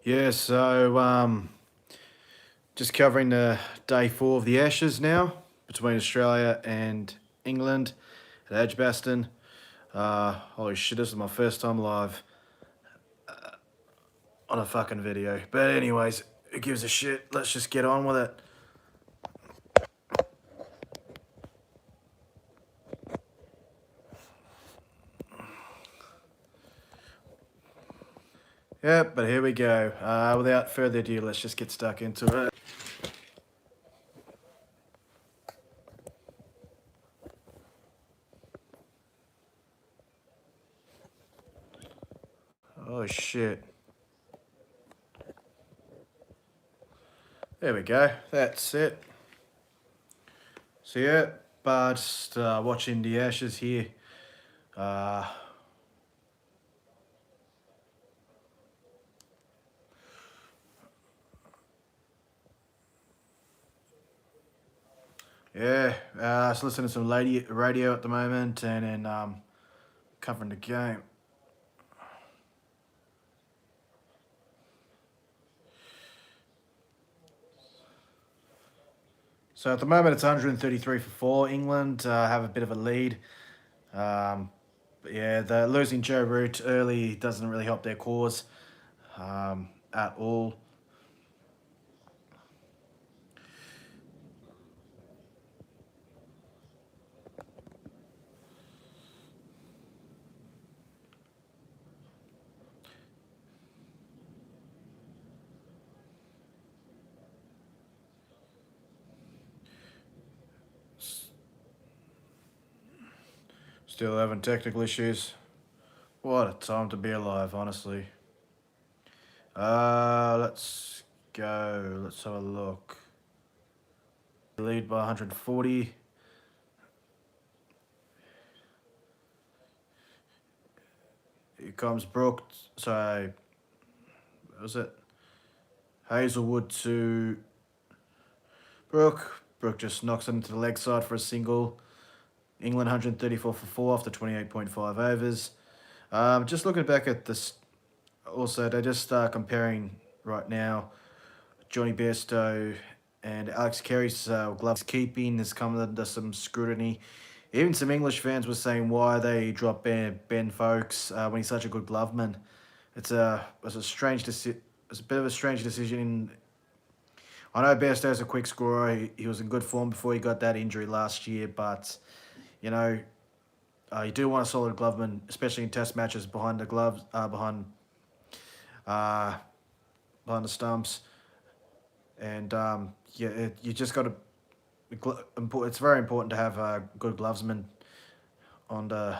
Yeah, so just covering the day 4 of the Ashes now between Australia and England at Edgbaston. Holy shit, this is my first time live on a fucking video. But anyways, who gives a shit? Let's just get on with it. Yep, but here we go. Without further ado, let's just get stuck into it. Oh shit. There we go. That's it. So yeah, but just watching the Ashes here. Uh, Yeah, just listening to some radio at the moment and then covering the game. So at the moment it's 133 for 4. England have a bit of a lead. But yeah, the losing Joe Root early doesn't really help their cause at all. Still having technical issues. What a time to be alive, honestly. Let's go. Let's have a look. Lead by 140. Here comes Brook. Sorry, what was it? Hazelwood to Brook. Brook just knocks it into the leg side for a single. England 134 for 4 after 28.5 overs. Just looking back at this, also they're just comparing right now. Johnny Bairstow and Alex Carey's gloves keeping has come under some scrutiny. Even some English fans were saying why they dropped Ben Folkes when he's such a good gloveman. It's a strange it's a bit of a strange decision. I know Bairstow's a quick scorer. He was in good form before he got that injury last year, but you know, you do want a solid gloveman, especially in Test matches behind the gloves, uh, behind the stumps, and yeah, you just got to. It's very important to have a good glovesman on the.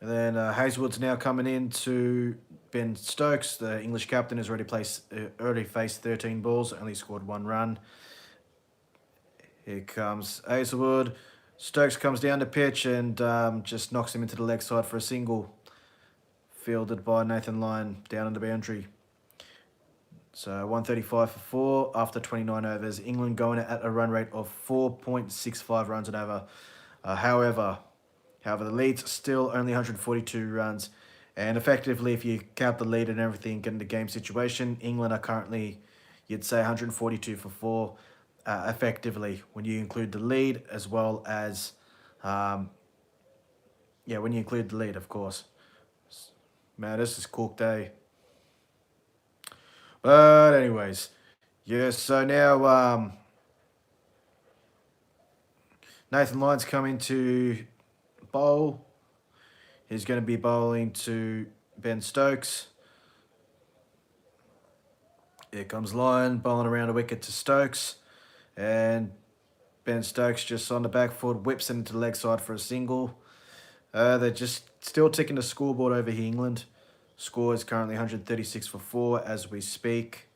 And then Hazelwood's now coming in to Ben Stokes. The English captain has already faced 13 balls, only scored 1 run. Here comes Hazelwood. Stokes comes down the pitch and just knocks him into the leg side for a single. Fielded by Nathan Lyon down on the boundary. So 135 for 4 after 29 overs. England going at a run rate of 4.65 runs an over. However, the lead's still only 142 runs. And effectively, if you count the lead and everything in the game situation, England are currently, you'd say 142 for 4. Effectively, when you include the lead as well as, when you include the lead, of course. Man, this is cooked, eh? But anyways, yeah, so now Nathan Lyon's coming to bowl. He's going to be bowling to Ben Stokes. Here comes Lyon, bowling around a wicket to Stokes. And Ben Stokes just on the back foot, whips it into the leg side for a single. They're just still ticking the scoreboard over here, England. Score is currently 136 for 4 as we speak.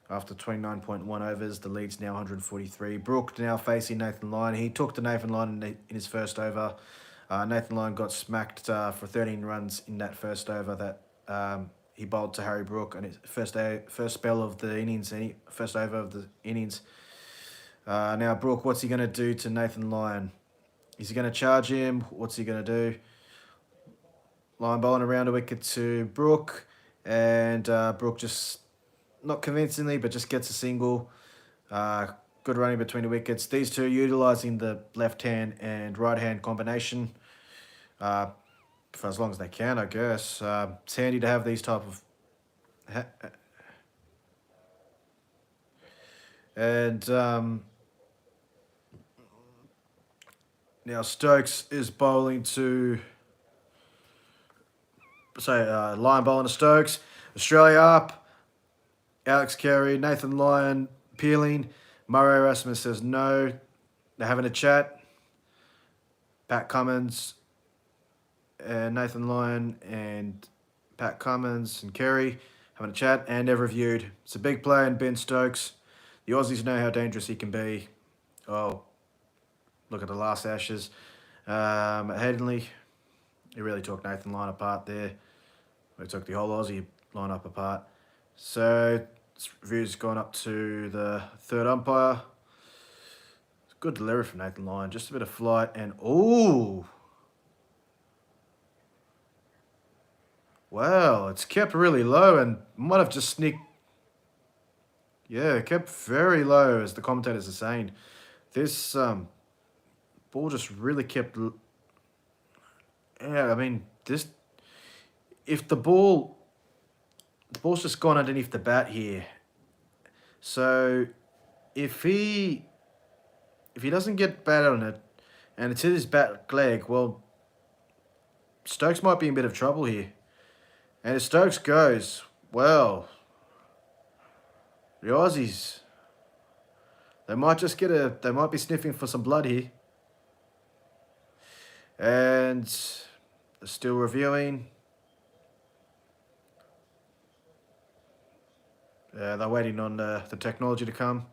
After 29.1 overs, the lead's now 143. Brook now facing Nathan Lyon. He took to Nathan Lyon in his first over. Nathan Lyon got smacked for 13 runs in that first over that he bowled to Harry Brook on his first spell of the innings, first over of the innings. Now, Brook, what's he going to do to Nathan Lyon? Is he going to charge him? What's he going to do? line bowling around a wicket to Brook, and Brook just not convincingly, but just gets a single. Good running between the wickets. These two utilising the left hand and right hand combination for as long as they can, I guess. It's handy to have these type of. And now Stokes is bowling to. Line bowling to Stokes. Australia up. Alex Carey, Nathan Lyon peeling. Murray Erasmus says no. They're having a chat. Pat Cummins and Nathan Lyon and Pat Cummins and Carey having a chat, and they've reviewed. It's a big play in Ben Stokes. The Aussies know how dangerous he can be. Oh, look at the last Ashes. Headingley, he really took Nathan Lyon apart there. He took the whole Aussie lineup apart. So this review's gone up to the third umpire. Good delivery from Nathan Lyon. Just a bit of flight and ooh. Wow, it's kept really low and might have just sneaked. Yeah, kept very low, as the commentators are saying. This ball just really kept. Yeah, I mean this. If the ball's just gone underneath the bat here. So if he doesn't get bat on it, and it's hit his back leg, well, Stokes might be in a bit of trouble here. And if Stokes goes, well, the Aussies, they might be sniffing for some blood here. And they're still reviewing. They're waiting on the technology to come.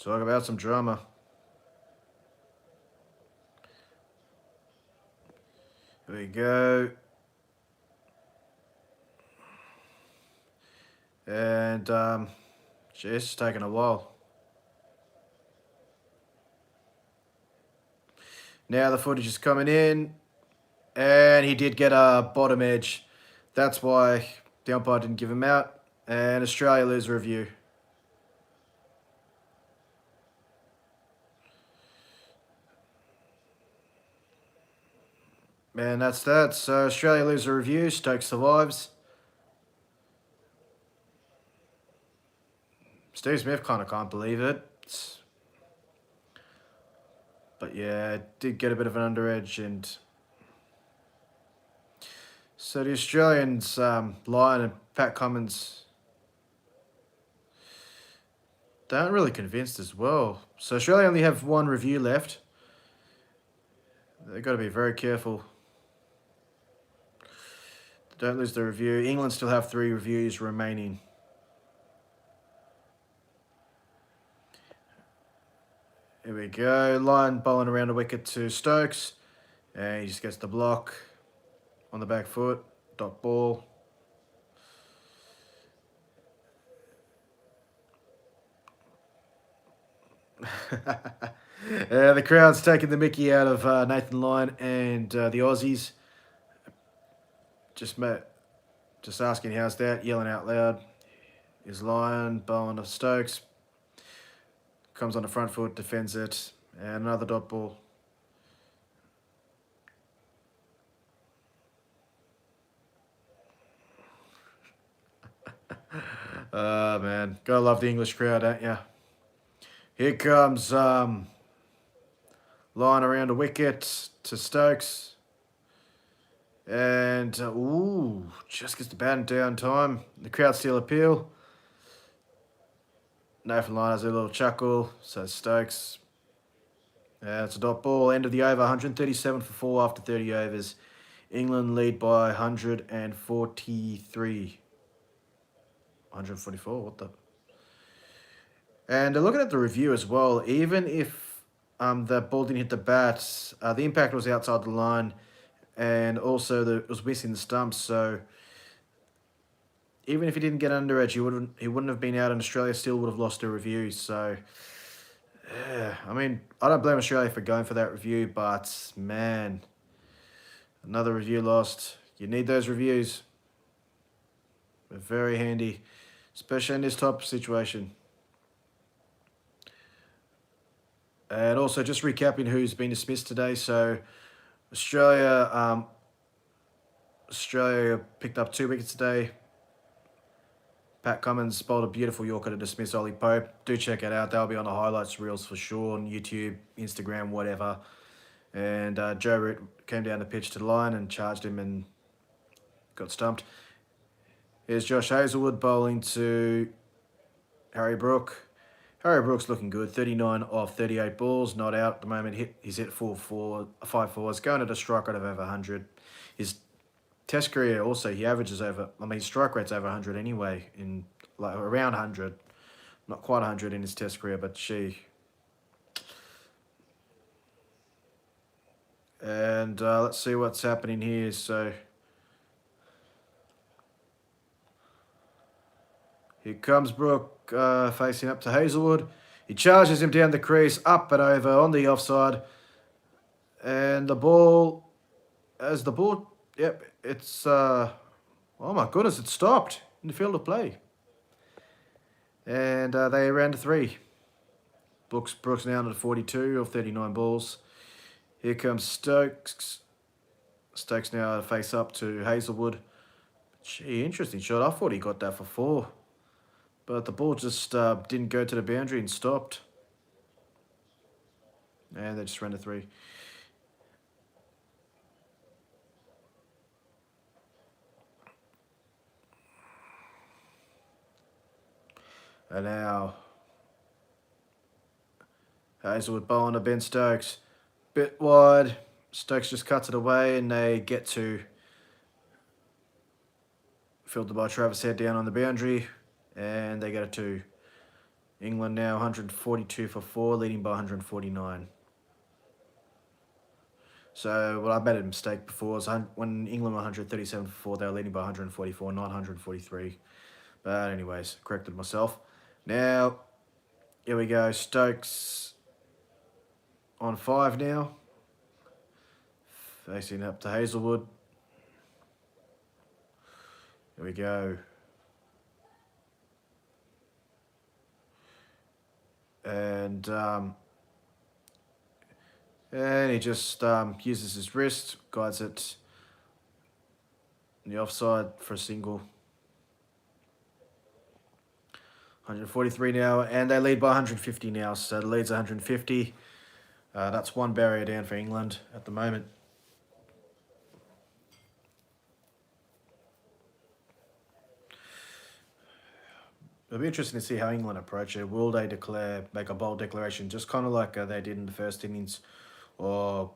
Talk about some drama. Here we go. And it's taking a while. Now the footage is coming in, and he did get a bottom edge. That's why the umpire didn't give him out, and Australia lose review. And that's that. So Australia lose a review. Stokes survives. Steve Smith kind of can't believe it. But yeah, it did get a bit of an under edge. And so the Australians, Lyon and Pat Cummins, they aren't really convinced as well. So Australia only have one review left. They've got to be very careful. Don't lose the review. England still have 3 reviews remaining. Here we go. Lyon bowling around a wicket to Stokes. And he just gets the block on the back foot. Dot ball. The crowd's taking the mickey out of Nathan Lyon and the Aussies. Just asking how's that, yelling out loud. Is Lyon bowling to Stokes. Comes on the front foot, defends it, and another dot ball. Man, gotta love the English crowd, don't ya? Here comes Lyon around a wicket to Stokes. And, just gets the bat in down time. The crowd still appeal. Nathan Lyon has a little chuckle, so Stokes. It's a dot ball, end of the over, 137 for 4 after 30 overs. England lead by 143. 144, what the? And looking at the review as well, even if the ball didn't hit the bat, the impact was outside the line, and also it was missing the stumps, so even if he didn't get under edge, he wouldn't have been out, and Australia still would have lost a review. So, yeah, I mean, I don't blame Australia for going for that review, but man, Another review lost. You need those reviews. They're very handy, especially in this type of situation. And also just recapping who's been dismissed today. So Australia picked up 2 wickets today. Pat Cummins bowled a beautiful Yorker to dismiss Ollie Pope. Do check it out. They'll be on the highlights reels for sure on YouTube, Instagram, whatever. And Joe Root came down the pitch to the line and charged him and got stumped. Here's Josh Hazlewood bowling to Harry Brook. Harry Brook's looking good. 39 off 38 balls, not out at the moment. He's hit 5 fours, going at a strike rate of over 100. His Test career also, he averages over, strike rate's over 100 anyway, in like around 100. Not quite 100 in his Test career, but And let's see what's happening here. So here comes Brook facing up to Hazlewood. He charges him down the crease, up and over on the offside. And the ball, yep, it's, oh my goodness, it stopped in the field of play. And they ran to 3. Brooks now to 42 of 39 balls. Here comes Stokes. Stokes now face up to Hazlewood. Gee, interesting shot. I thought he got that for 4. But the ball just didn't go to the boundary and stopped. And they just ran to 3. And now Hazlewood bowling to Ben Stokes. Bit wide. Stokes just cuts it away and they get to fielded by Travis Head down on the boundary. And they get a 2. England now 142 for 4, leading by 149. So, well, I made a mistake before. So when England were 137 for 4, they were leading by 144, not 143. But anyways, corrected myself. Now, here we go. Stokes on 5 now. Facing up to Hazlewood. Here we go. And he just uses his wrist, guides it in the offside for a single. 143 now, and they lead by 150 now, so the lead's 150. That's 1 barrier down for England at the moment. It'll be interesting to see how England approach it. Will they make a bold declaration, just kind of like they did in the first innings? Or,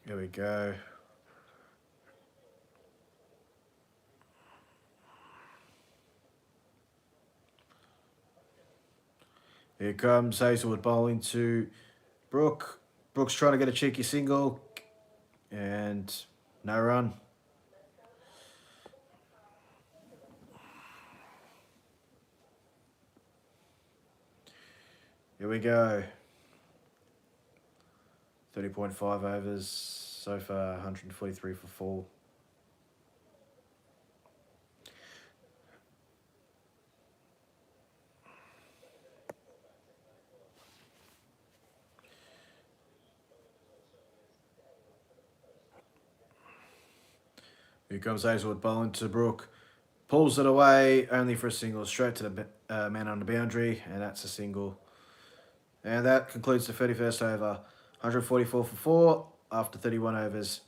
here we go. Here comes Hazlewood bowling to Brook. Brook's trying to get a cheeky single. And no run. Here we go. 30.5 overs so far, 143 for 4. Here comes Hazlewood bowling to Brook. Pulls it away, only for a single, straight to the man on the boundary, and that's a single. And that concludes the 31st over. 144 for 4 after 31 overs.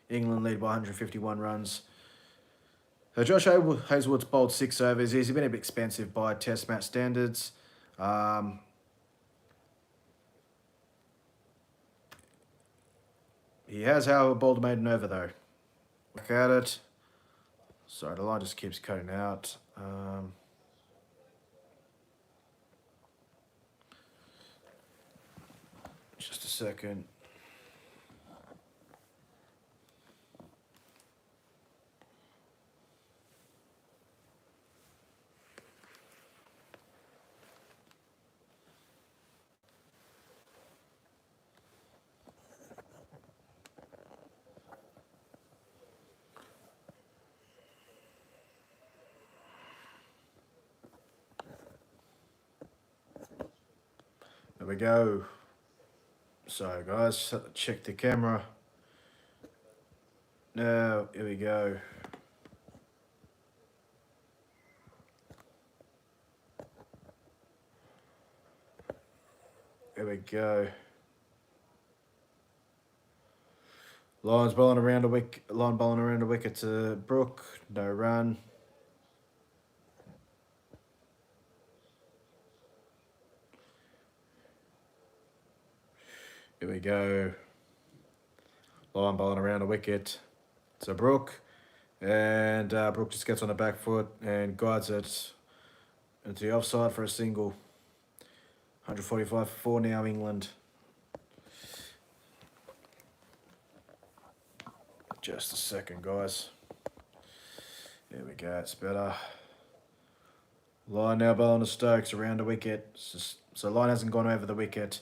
England lead by 151 runs. So Josh Hazlewood's bowled 6 overs. He's been a bit expensive by Test match standards. He has, however, bowled a maiden over though. Look at it. Sorry, the line just keeps cutting out. Just a second. we go. So guys, check the camera. Now, here we go. Here we go. Lions bowling around a wicket. Line bowling around a wicket to Brook. No run. Here we go. Line bowling around a wicket to Brook. And Brook just gets on the back foot and guides it into the offside for a single. 145 for 4 now, England. Just a second, guys. There we go, it's better. Line now bowling to Stokes around the wicket. So line hasn't gone over the wicket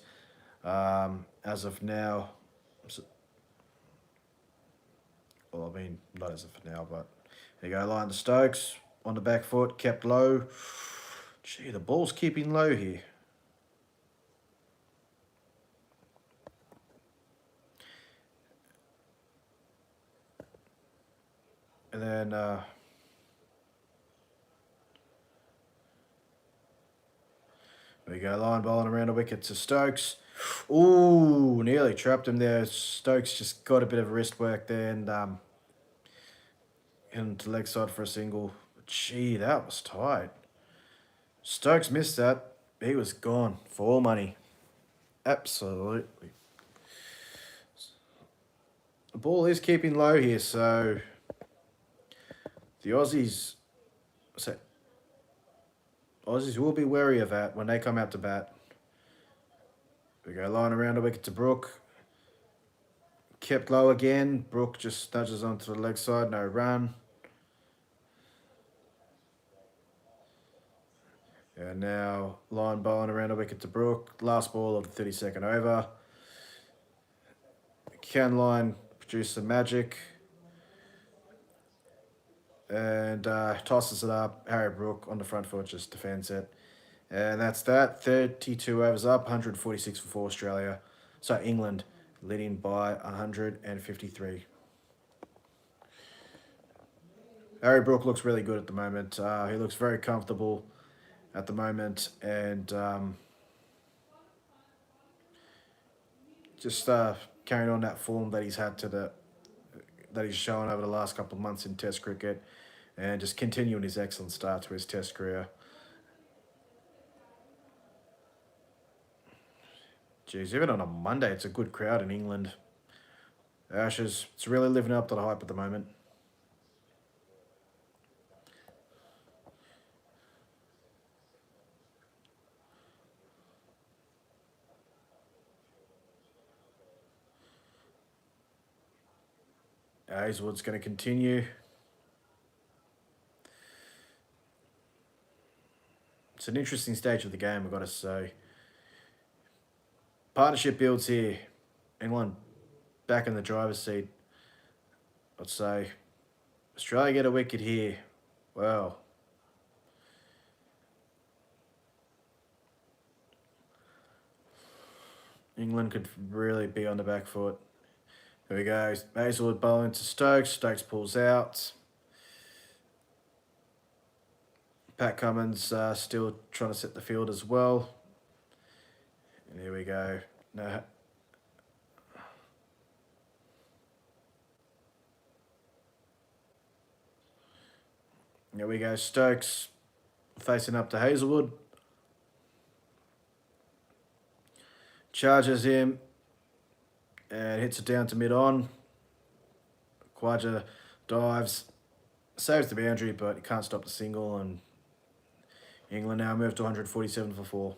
as of now. So, well, I mean, not as of now, but there you go. Line to Stokes on the back foot, kept low. Gee, the ball's keeping low here. And then there we go, line bowling around a wicket to Stokes. Ooh, nearly trapped him there. Stokes just got a bit of wrist work there and hit him to leg side for a single. Gee, that was tight. Stokes missed that. He was gone for all money. Absolutely. The ball is keeping low here, so the Aussies will be wary of that when they come out to bat. We go line around a wicket to Brook. Kept low again. Brook just nudges onto the leg side, no run. And now line bowling around a wicket to Brook. Last ball of the 32nd over. Can line produce some magic. And tosses it up. Harry Brook on the front foot just defends it. And that's that. 32 overs up, 146 for Australia. So England leading by 153. Harry Brook looks really good at the moment. He looks very comfortable at the moment, and just carrying on that form that he's had that he's shown over the last couple of months in Test cricket, and just continuing his excellent start to his Test career. Geez, even on a Monday, it's a good crowd in England. Ashes, it's really living up to the hype at the moment. Hazelwood's going to continue. It's an interesting stage of the game, I've got to say. Partnership builds here. England back in the driver's seat, I'd say. Australia get a wicket here. Wow. England could really be on the back foot. There we go. Hazelwood bowling to Stokes. Stokes pulls out. Pat Cummins still trying to set the field as well. And here we go. No. There we go. Stokes facing up to Hazelwood. Charges him and hits it down to mid-on. Khwaja dives, saves the boundary, but he can't stop the single, and England now move to 147 for 4.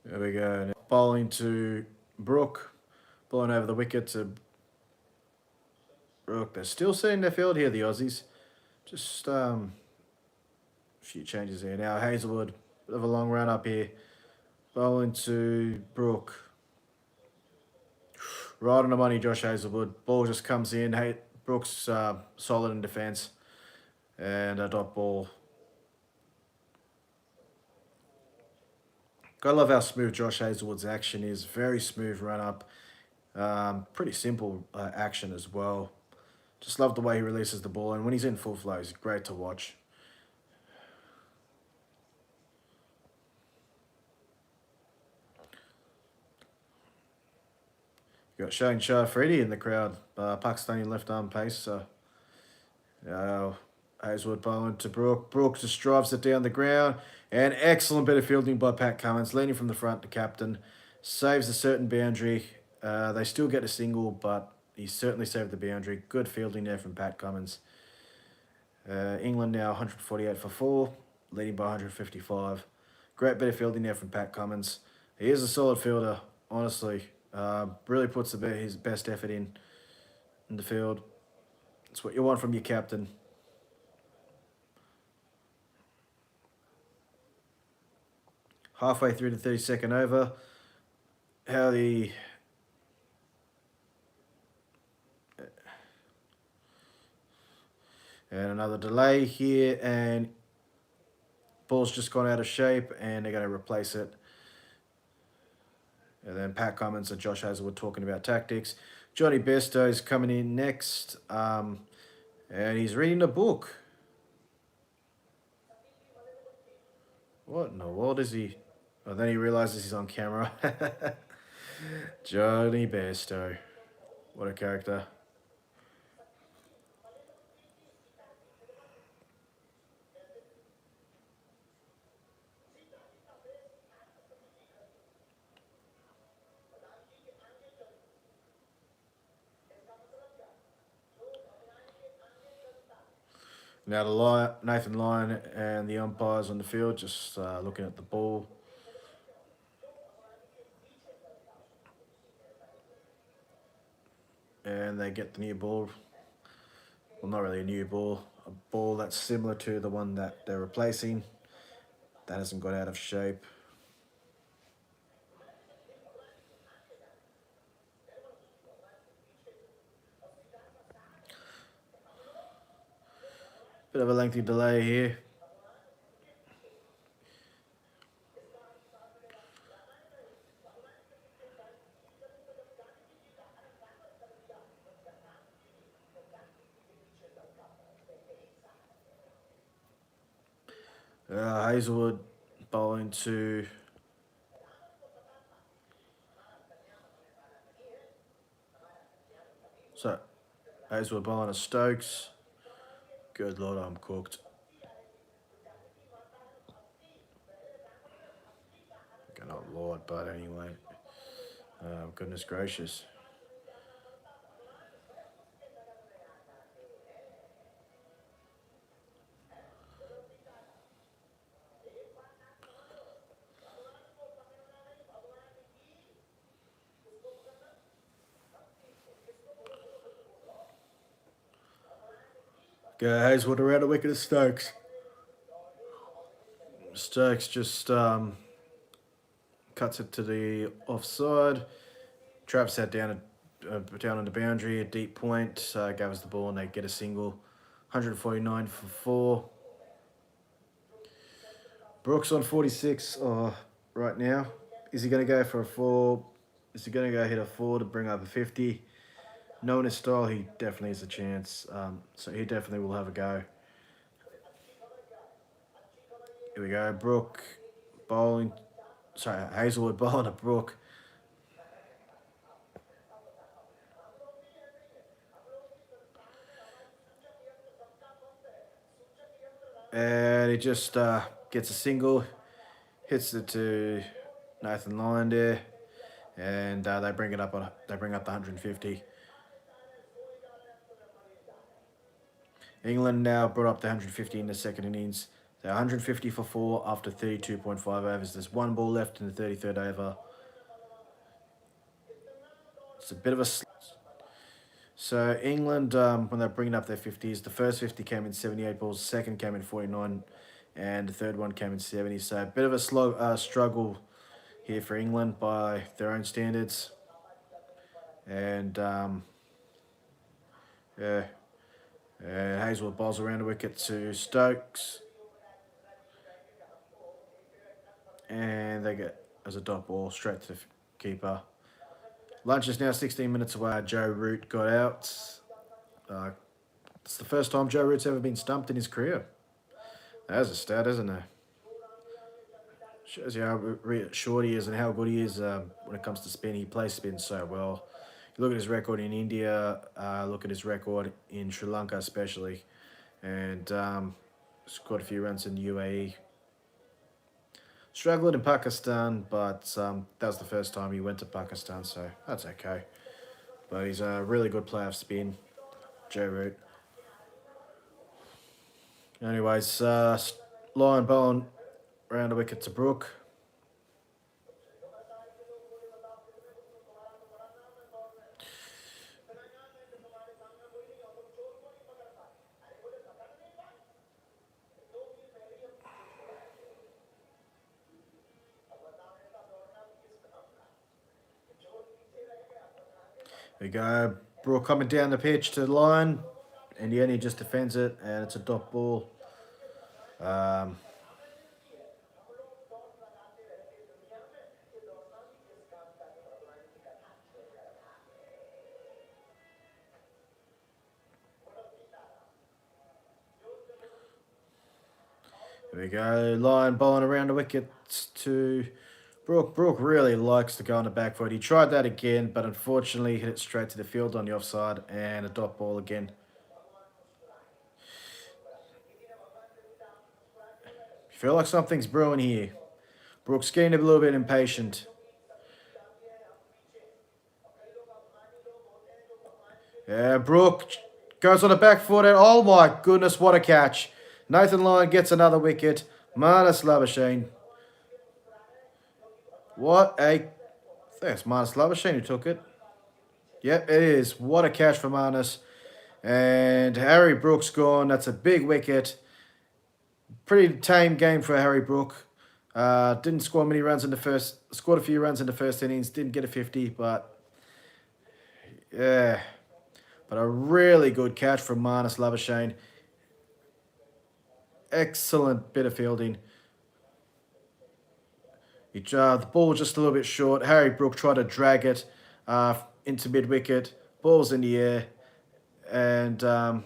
There we go. Now bowling to Brook, bowling over the wicket to Rook, they're still setting their field here, the Aussies. Just a few changes here. Now Hazelwood, bit of a long run up here. Bowling to Brook. Right on the money, Josh Hazelwood. Ball just comes in. Hey, Brook's solid in defence. And a dot ball. Gotta love how smooth Josh Hazelwood's action is. Very smooth run up. Pretty simple action as well. Just love the way he releases the ball. And when he's in full flow, he's great to watch. You got Shane Shah-Freedy in the crowd. Pakistani left arm pacer. Hazelwood bowling to Brook. Brook just drives it down the ground. And excellent bit of fielding by Pat Cummins, leaning from the front to captain. Saves a certain boundary. They still get a single, but he certainly saved the boundary. Good fielding there from Pat Cummins. England now 148 for 4, leading by 155. Great bit of fielding there from Pat Cummins. He is a solid fielder, honestly. Really puts his best effort in the field. That's what you want from your captain. Halfway through the 32nd over. And another delay here, and ball's just gone out of shape, and they're going to replace it. And then Pat Cummins and Josh Hazelwood talking about tactics. Johnny Besto is coming in next, and he's reading a book. What in the world is he? Oh, then he realizes he's on camera. Johnny Besto. What a character. Now Nathan Lyon and the umpires on the field just looking at the ball. And they get the new ball. Well, not really a new ball. A ball that's similar to the one that they're replacing. That hasn't got out of shape. Bit of a lengthy delay here. Hazelwood bowling to Hazelwood bowling to Stokes. Good Lord, I'm cooked. Okay, not Lord, but anyway. Goodness gracious. Go Hazelwood around the wicket of Stokes. Stokes just cuts it to the offside. Traps that down on the boundary, a deep point. Gathers the ball and they get a single. 149 for 4. Brooks on 46 right now. Is he going to go for a 4? Is he going to go hit a 4 to bring up a 50? Knowing his style, he definitely has a chance. So he definitely will have a go. Here we go. Brook bowling. Sorry, Hazelwood bowling to Brook. And he just gets a single, hits it to Nathan Lyon there, and they bring up the 150. England now brought up the 150 in the second innings. They're 150 for 4 after 32.5 overs. There's one ball left in the 33rd over. It's a bit of a So England, when they're bringing up their 50s, the first 50 came in 78 balls, second came in 49, and the third one came in 70. So a bit of a slow struggle here for England by their own standards. And yeah, Hazelwood bowls around a wicket to Stokes. And they get as a dot ball straight to the keeper. Lunch is now 16 minutes away. Joe Root got out. It's the first time Joe Root's ever been stumped in his career. That's a stat, isn't it? Shows you how short he is and how good he is when it comes to spin. He plays spin so well. You look at his record in India, look at his record in Sri Lanka especially, and scored a few runs in the UAE. Struggled in Pakistan, but that was the first time he went to Pakistan, so that's okay. But he's a really good player of spin, Joe Root. Anyways, Lion bowling around a wicket to Brook. There we go. Brook coming down the pitch to the line. And the end, he just defends it, and it's a dot ball. There we go. Lion bowling around the wickets to Brook. Brook really likes to go on the back foot. He tried that again, but unfortunately hit it straight to the field on the offside, and a dot ball again. Feel like something's brewing here. Brook's getting a little bit impatient. Yeah, Brook goes on the back foot, and oh my goodness, what a catch. Nathan Lyon gets another wicket. Marnus Labuschagne. What a... I think it's Marnus Labuschagne who took it. Yep, it is. What a catch for Marnus. And Harry Brook's gone. That's a big wicket. Pretty tame game for Harry Brook. Didn't score many runs in the first... Scored a few runs in the first innings. Didn't get a 50, but... Yeah. But a really good catch from Marnus Labuschagne. Excellent bit of fielding. The ball was just a little bit short. Harry Brook tried to drag it into mid-wicket. Ball's in the air. And a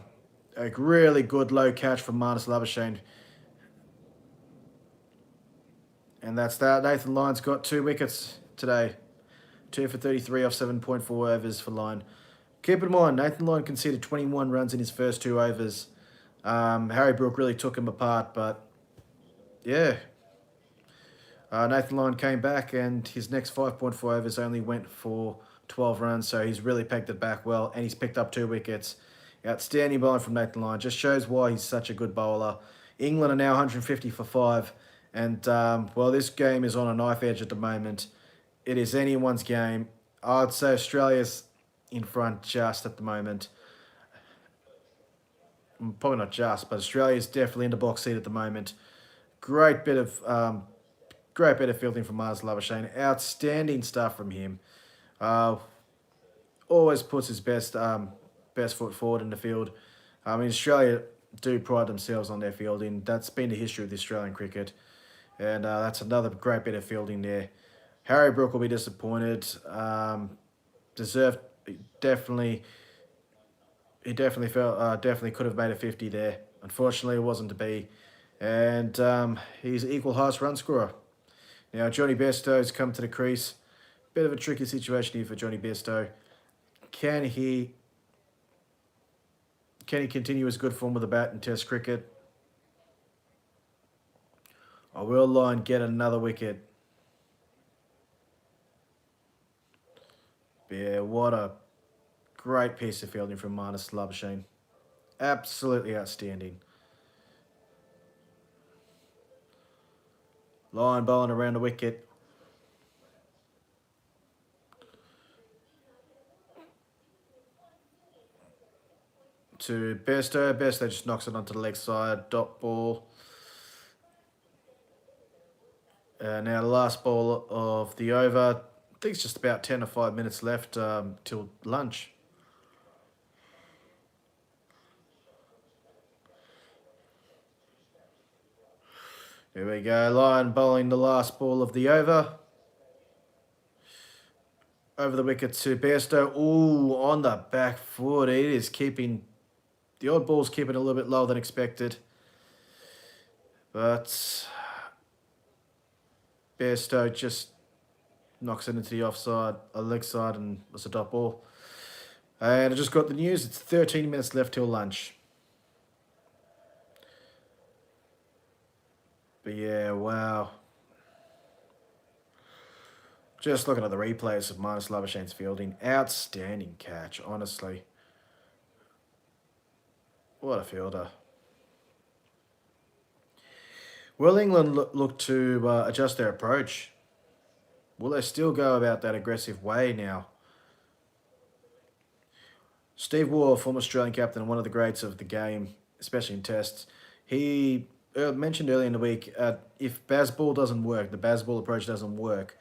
really good low catch from Marnus Labuschagne. And that's that. Nathan Lyon's got 2 wickets today. 2 for 33 off 7.4 overs for Lyon. Keep in mind, Nathan Lyon conceded 21 runs in his first 2 overs. Harry Brook really took him apart, but yeah. Nathan Lyon came back, and his next 5.4 overs only went for 12 runs, so he's really pegged it back well, and he's picked up 2 wickets. Outstanding bowling from Nathan Lyon. Just shows why he's such a good bowler. England are now 150 for 5, and well, this game is on a knife edge at the moment. It is anyone's game. I'd say Australia's in front just at the moment. Probably not just, but Australia's definitely in the box seat at the moment. Great bit of fielding from Marnus Labuschagne. Outstanding stuff from him. Always puts his best foot forward in the field. I mean, Australia do pride themselves on their fielding. That's been the history of the Australian cricket. And that's another great bit of fielding there. Harry Brook will be disappointed. Deserved, definitely. He definitely could have made a 50 there. Unfortunately, it wasn't to be. And he's equal highest run scorer. Now, Johnny Bairstow's come to the crease. Bit of a tricky situation here for Johnny Bairstow. Can he continue his good form with the bat in Test cricket? Or will Lyon get another wicket? Yeah, what a great piece of fielding from Marnus Labuschagne. Absolutely outstanding. Lyon bowling around the wicket. to Bairstow. Bairstow just knocks it onto the leg side. Dot ball. Now the last ball of the over. I think it's just about 10 or 5 minutes left till lunch. Here we go. Lyon bowling the last ball of the over. Over the wicket to Bairstow. Ooh, on the back foot. It is keeping... The odd ball's keeping a little bit lower than expected. But Bairstow just knocks it into the offside, leg side, and it's a dot ball. And I just got the news. It's 13 minutes left till lunch. But yeah, wow. Just looking at the replays of Marnus Labuschagne's fielding. Outstanding catch, honestly. What a fielder. Will England look to adjust their approach? Will they still go about that aggressive way now? Steve Waugh, former Australian captain and one of the greats of the game, especially in tests, he mentioned earlier in the week, if Bazball doesn't work, the Bazball approach doesn't work,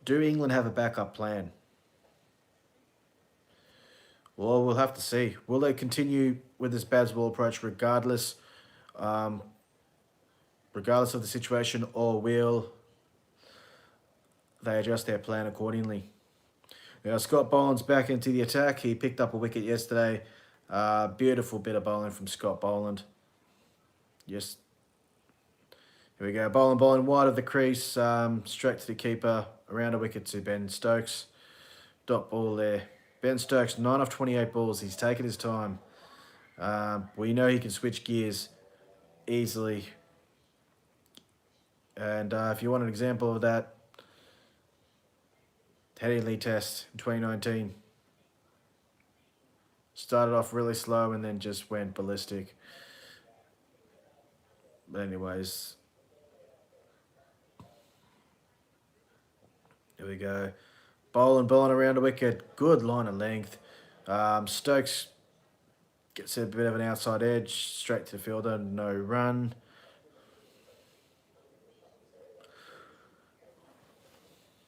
do England have a backup plan? Well, we'll have to see. Will they continue with this Bazball approach regardless of the situation, or will they adjust their plan accordingly? Now, Scott Boland's back into the attack. He picked up a wicket yesterday. Beautiful bit of bowling from Scott Boland. Yes. Here we go. Boland wide of the crease. Straight to the keeper. Around a wicket to Ben Stokes. Dot ball there. Ben Stokes, 9 off 28 balls. He's taken his time. We know he can switch gears easily. And if you want an example of that, Headingley Test in 2019. Started off really slow and then just went ballistic. But anyways, here we go. Bowling around a wicket. Good line of length. Stokes gets a bit of an outside edge. Straight to the fielder. No run.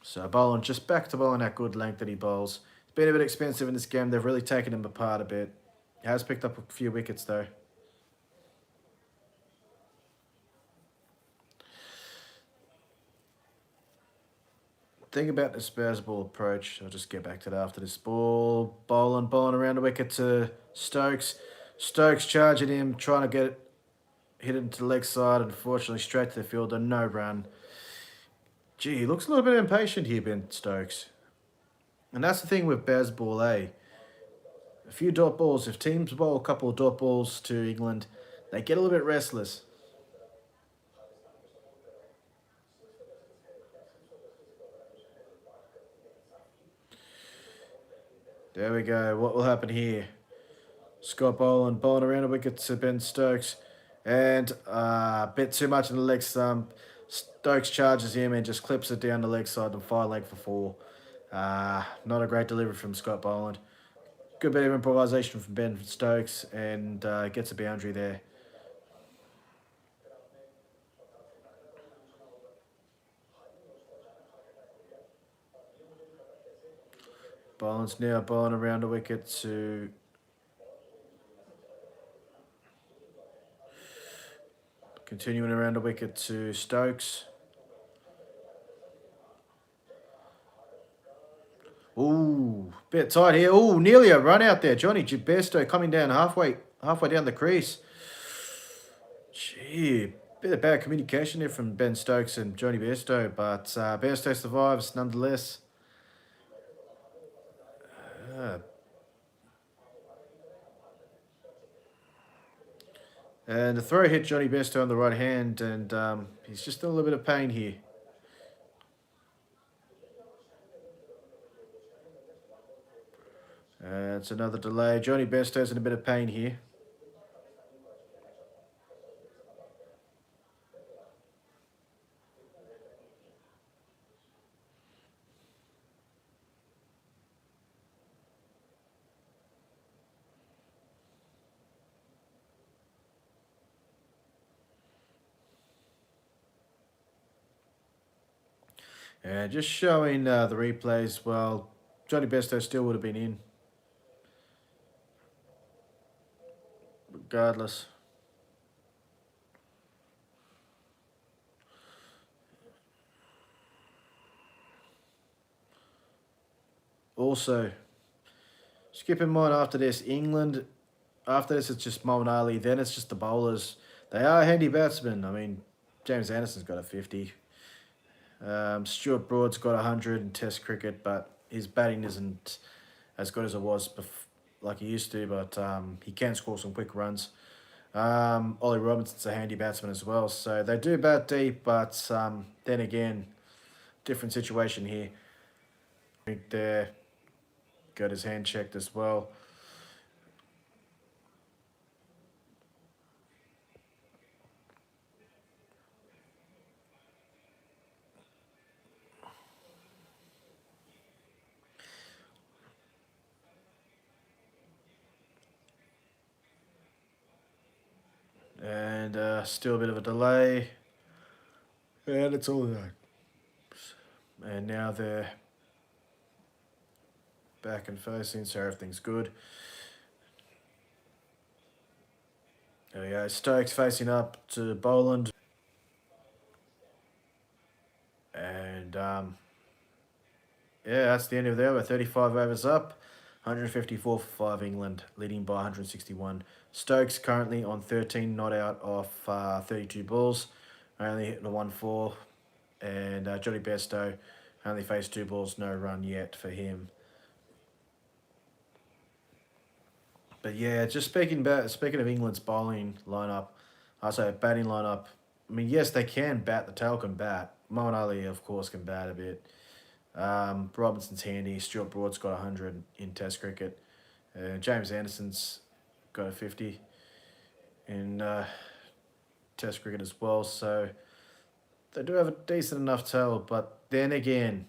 So Boland just back to bowling that good length that he bowls. It's been a bit expensive in this game. They've really taken him apart a bit. He has picked up a few wickets though. Thing about the Spurs ball approach, I'll just get back to that after this ball. Boland around the wicket to Stokes. Stokes charging him, trying to hit him to the leg side. Unfortunately, straight to the fielder, no run. Gee, he looks a little bit impatient here, Ben Stokes. And that's the thing with Bazball, eh? A few dot balls. If teams bowl a couple of dot balls to England, they get a little bit restless. There we go. What will happen here? Scott Boland around a wicket to Ben Stokes. And a bit too much in the leg stump. Stokes charges him and just clips it down the leg side and fire leg for 4. Not a great delivery from Scott Boland. Good bit of improvisation from Ben Stokes and gets a boundary there. Boland's now bowling around a wicket to... Continuing around a wicket to Stokes. Ooh, bit tight here. Ooh, nearly a run out there. Johnny Bairstow coming down halfway down the crease. Gee, bit of bad communication there from Ben Stokes and Johnny Bairstow, but Bairstow survives nonetheless. And the throw hit Johnny Bairstow on the right hand, and he's just in a little bit of pain here. It's another delay. Johnny Bairstow's in a bit of pain here. And just showing the replays, well, Johnny Besto still would have been in, regardless. Also, just keep in mind after this, England, after this it's just Moeen Ali, then it's just the bowlers. They are handy batsmen. I mean, James Anderson's got a 50. Stuart Broad's got 100 in Test cricket, but his batting isn't as good as it was like he used to, but he can score some quick runs. Ollie Robinson's a handy batsman as well, so they do bat deep, but then again, different situation here. There, got his hand checked as well. And still a bit of a delay. And it's all done. And now they're back and facing, so everything's good. There we go. Stokes facing up to Boland. And yeah, that's the end of the over. 35 overs up. 154 for 5 England, leading by 161. Stokes currently on 13 not out of 32 balls. Only hitting a 1-4. And Johnny Besto only faced 2 balls, no run yet for him. But yeah, just speaking of England's bowling lineup, I say batting lineup. I mean, yes, they can bat. The tail can bat. Moeen Ali, of course, can bat a bit. Robinson's handy. Stuart Broad's got 100 in Test cricket. James Anderson's got a 50 in Test cricket as well. So they do have a decent enough tail. But then again,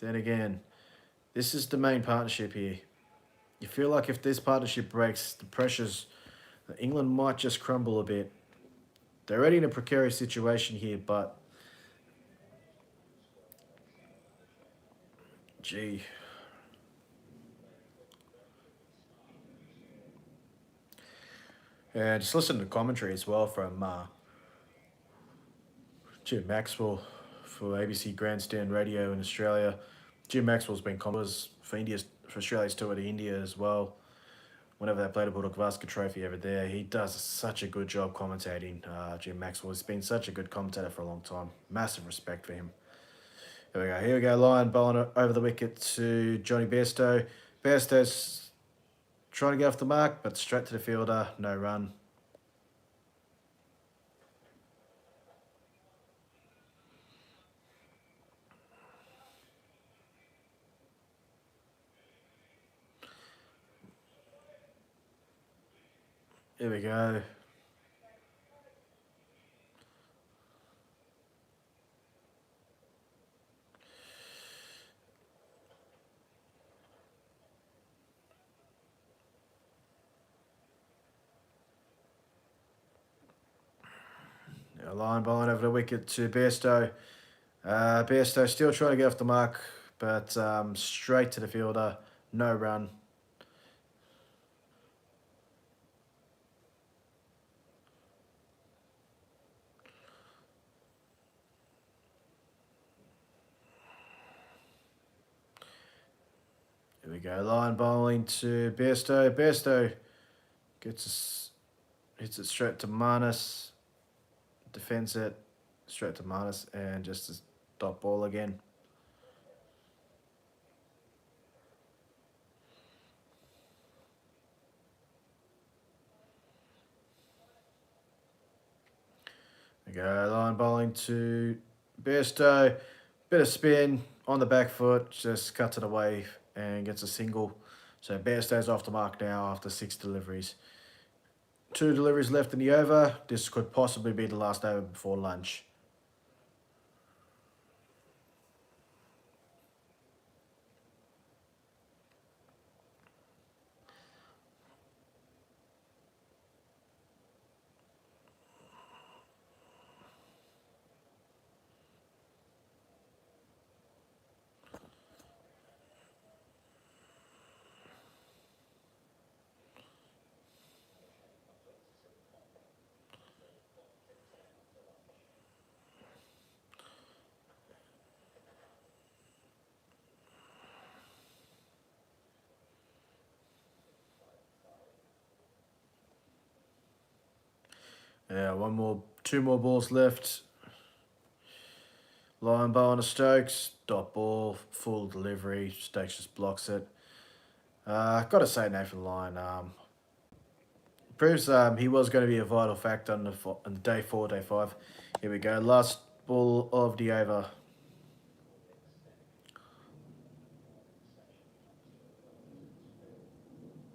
this is the main partnership here. You feel like if this partnership breaks, the pressures, England might just crumble a bit. They're already in a precarious situation here, but gee. And just listen to commentary as well from Jim Maxwell for ABC Grandstand Radio in Australia. Jim Maxwell's been commentators for Australia's tour to India as well. Whenever they played a Bulldog Vasca Trophy over there, he does such a good job commentating. Jim Maxwell has been such a good commentator for a long time. Massive respect for him. Here we go. Lyon bowling over the wicket to Johnny Bairstow. Bairstow's trying to get off the mark, but straight to the fielder. No run. Here we go. Lyon bowling over the wicket to Bairstow. Bairstow still trying to get off the mark, but straight to the fielder. No run. Here we go. Lyon bowling to Bairstow. Bairstow hits it straight to Marnus. Defends it straight to Marnus and just a dot ball again. There we go. Lyon bowling to Bairstow. Bit of spin on the back foot, just cuts it away and gets a single. So Bairstow's off the mark now after 6 deliveries. 2 deliveries left in the over. This could possibly be the last over before lunch. Yeah, two more balls left. Line ball to Stokes. Dot ball, full delivery. Stokes just blocks it. Got to say Nathan Lyon. Proves he was going to be a vital factor on day 4, day 5. Here we go. Last ball of the over.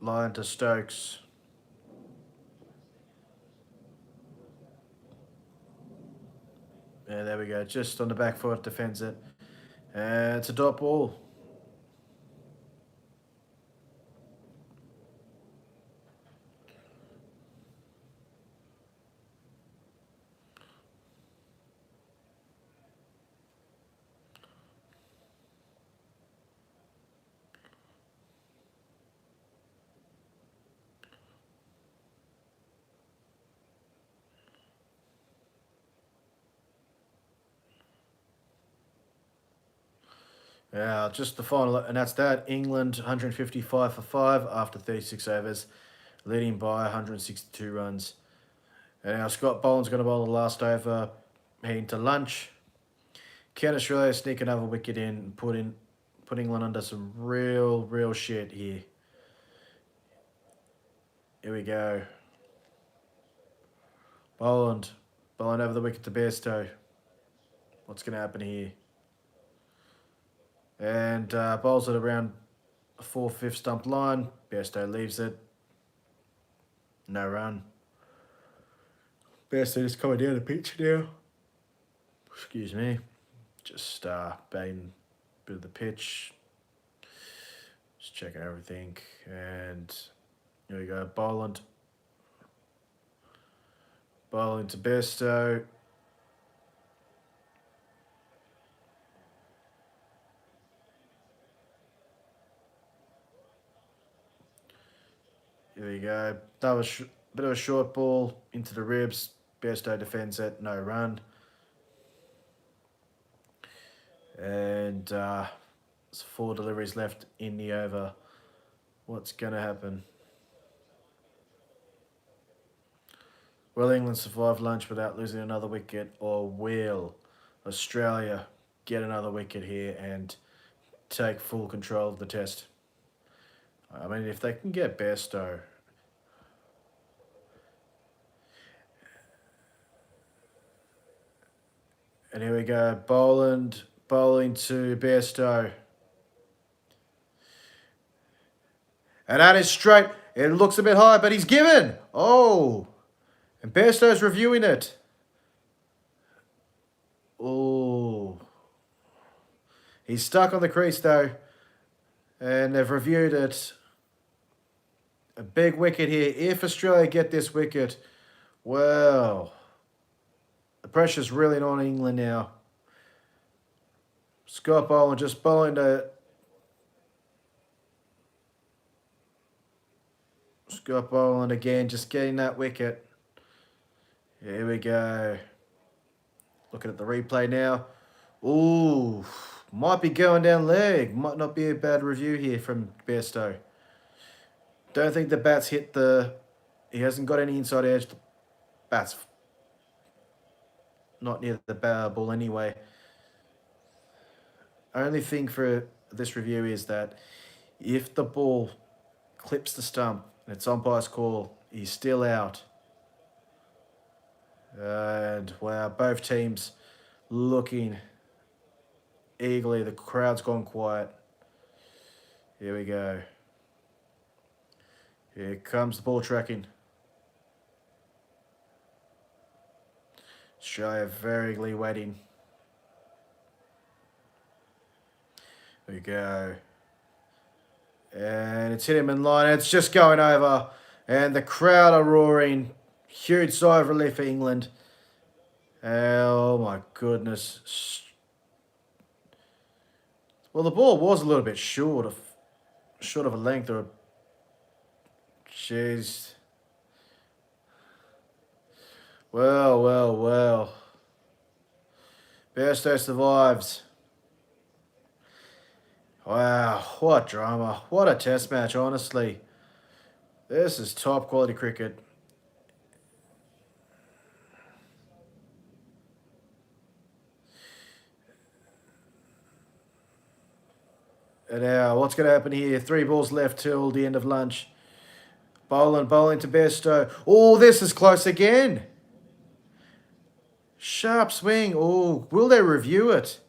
Lyon to Stokes. Yeah, there we go. Just on the back foot, defends it. And it's a dot ball. Yeah, just the final, and that's that. England 155 for 5 after 36 overs, leading by 162 runs. And now Scott Boland's going to bowl the last over, heading to lunch. Can Australia sneak another wicket in and put England under some real shit here? Here we go. Boland over the wicket to Bairstow. What's going to happen here? And bowls it around a 4/5 stump line. Bairstow leaves it. No run. Bairstow just coming down the pitch now. Excuse me. Just batting a bit of the pitch. Just checking everything. And here we go. Boland to Bairstow. Here we go. That was a bit of a short ball into the ribs. Bairstow defends it. No run. And there's 4 deliveries left in the over. What's going to happen? Will England survive lunch without losing another wicket, or will Australia get another wicket here and take full control of the test? I mean, if they can get Bairstow. And here we go. Bowling to Bairstow. And that is straight. It looks a bit high, but he's given. Oh. And Bairstow's reviewing it. Oh. He's stuck on the crease, though. And they've reviewed it. A big wicket here. If Australia get this wicket, well, the pressure's really on England now. Scott Boland just bowling to Scott Boland again, just getting that wicket. Here we go. Looking at the replay now. Ooh, might be going down leg. Might not be a bad review here from Bairstow. Don't think the bat's hit the... He hasn't got any inside edge. The bat's not near the ball anyway. Only thing for this review is that if the ball clips the stump and it's umpire's call, he's still out. And wow, both teams looking eagerly. The crowd's gone quiet. Here we go. Here comes the ball tracking. Australia very eagerly waiting. There we go. And it's hit him in line. It's just going over. And the crowd are roaring. Huge sigh of relief for England. Oh my goodness. Well, the ball was a little bit short of a length or... Jeez. Well. Bairstow survives. Wow, what drama. What a test match, honestly. This is top quality cricket. And now, what's going to happen here? 3 balls left till the end of lunch. Bowling to Bairstow. Oh, this is close again. Sharp swing. Oh, will they review it?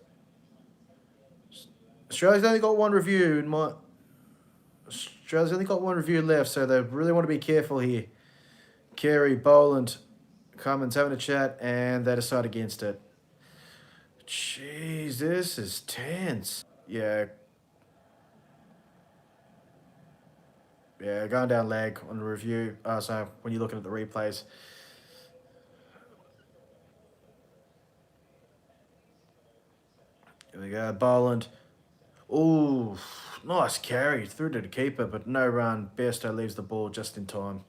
Australia's only got one review. Australia's only got one review left, so they really want to be careful here. Carey, Boland, Cummins having a chat, and they decide against it. Jeez, this is tense. Yeah, going down leg on the review. So when you're looking at the replays. Here we go, Boland. Ooh, nice carry. Through to the keeper, but no run. Bairstow leaves the ball just in time.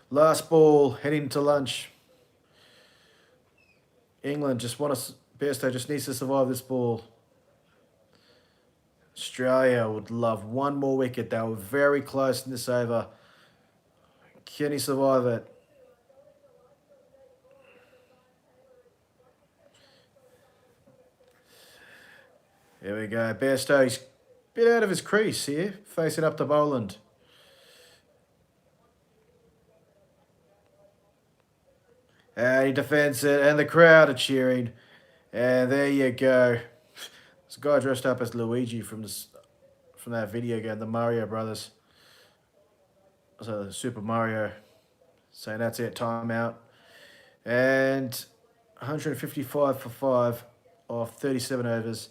Last ball, heading to lunch. England Bairstow just needs to survive this ball. Australia would love one more wicket. They were very close in this over. Can he survive it? Here we go. Bairstow, he's a bit out of his crease here, facing up to Boland. And he defends it, and the crowd are cheering. And there you go. There's a guy dressed up as Luigi from that video game, the Mario Brothers. So Super Mario. Saying that's it, timeout. And 155 for 5 off 37 overs.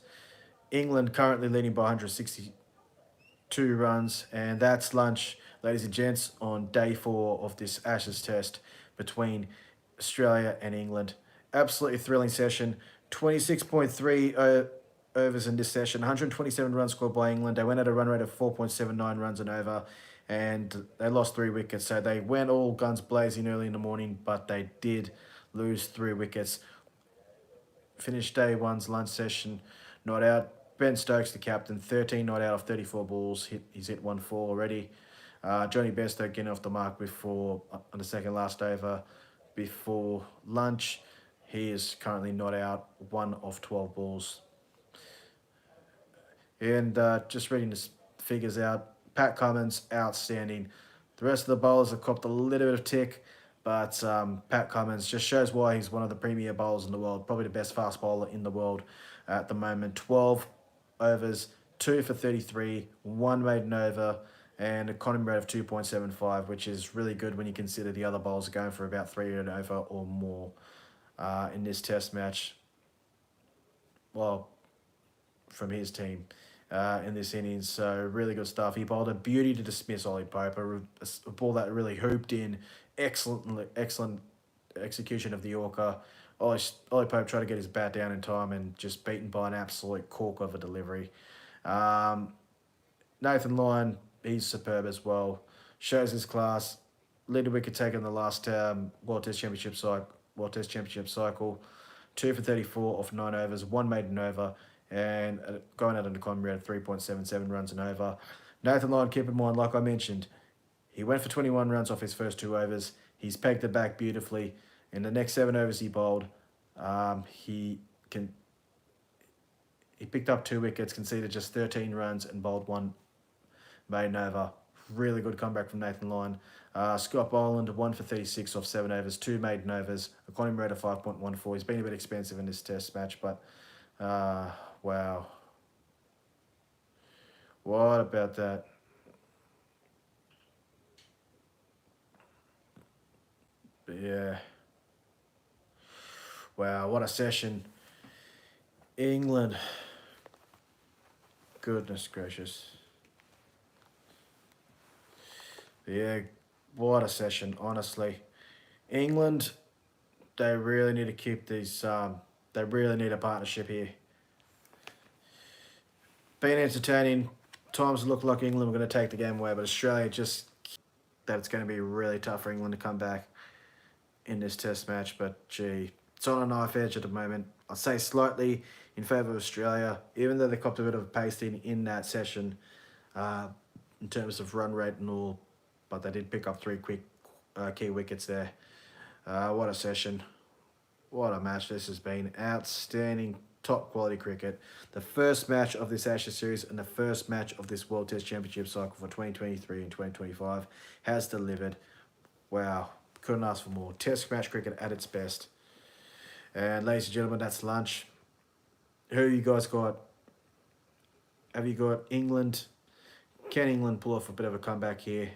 England currently leading by 162 runs. And that's lunch, ladies and gents, on day 4 of this Ashes test between Australia and England. Absolutely thrilling session. 26.3 overs in this session. 127 runs scored by England. They went at a run rate of 4.79 runs an over, and they lost 3 wickets. So they went all guns blazing early in the morning, but they did lose 3 wickets. Finished day 1's lunch session not out. Ben Stokes, the captain, 13 not out of 34 balls. He's hit 1 4 already. Johnny Bairstow getting off the mark on the second last over before lunch. He is currently not out, 1 of 12 balls. And just reading the figures out, Pat Cummins, outstanding. The rest of the bowlers have copped a little bit of tick, but Pat Cummins just shows why he's one of the premier bowlers in the world, probably the best fast bowler in the world at the moment. 12 overs, 2 for 33, 1 maiden over, and a economy rate of 2.75, which is really good when you consider the other bowlers are going for about 3 and over or more in this test match. Well, from his team in this innings. So really good stuff. He bowled a beauty to dismiss Ollie Pope, a ball that really hooped in. Excellent execution of the Yorker. Ollie Pope tried to get his bat down in time and just beaten by an absolute cork of a delivery. Nathan Lyon, he's superb as well. Shows his class. Led a wicket taken in the last World Test Championship cycle. 2 for 34 off 9 overs, 1 maiden over, and going out on the economy rate of 3.77 runs an over. Nathan Lyon, keep in mind, like I mentioned, he went for 21 runs off his first 2 overs. He's pegged it back beautifully. In the next 7 overs he bowled, he picked up 2 wickets, conceded just 13 runs, and bowled 1 maiden over. Really good comeback from Nathan Lyon. Scott Boland, 1 for 36 off 7 overs, 2 maiden overs, economy rate of 5.14. He's been a bit expensive in this test match, but wow. What about that? But yeah. Wow, what a session. England. Goodness gracious. Yeah, what a session, honestly. England, they really need to keep these, they really need a partnership here. Been entertaining. Times look like England were going to take the game away, but Australia just, that it's going to be really tough for England to come back in this test match. But gee, it's on a knife edge at the moment. I'd say slightly in favour of Australia, even though they copped a bit of a pasting in that session in terms of run rate and all. But they did pick up 3 quick key wickets there. What a session. What a match this has been. Outstanding top quality cricket. The first match of this Ashes series and the first match of this World Test Championship cycle for 2023 and 2025 has delivered. Wow, couldn't ask for more. Test match cricket at its best. And ladies and gentlemen, that's lunch. Who you guys got? Have you got England? Can England pull off a bit of a comeback here?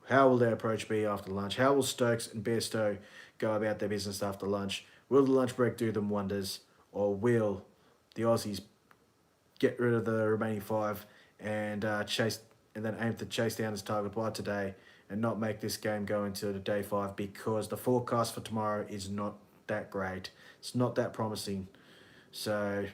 How will their approach be after lunch? How will Stokes and Bairstow go about their business after lunch? Will the lunch break do them wonders? Or will the Aussies get rid of the remaining 5 and chase and then aim to chase down this target by today and not make this game go into the day 5, because the forecast for tomorrow is not that great. It's not that promising. So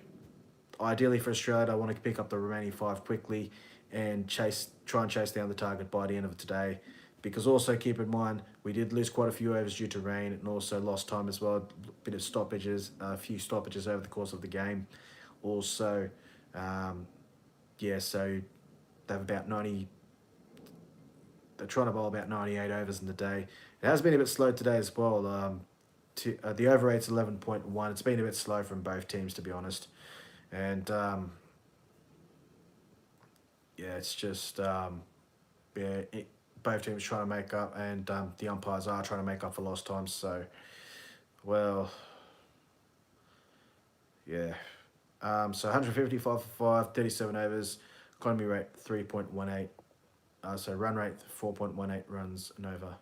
ideally for Australia, I want to pick up the remaining 5 quickly and try and chase down the target by the end of today. Because also keep in mind, we did lose quite a few overs due to rain and also lost time as well. A bit of stoppages, a few stoppages over the course of the game. Also, so they have about 90. They're trying to bowl about 98 overs in the day. It has been a bit slow today as well. The over rate's 11.1. It's been a bit slow from both teams, to be honest. And it's just both teams trying to make up, and the umpires are trying to make up for lost time. So, so 155 for 5, 37 overs, economy rate 3.18. So run rate 4.18 runs an over.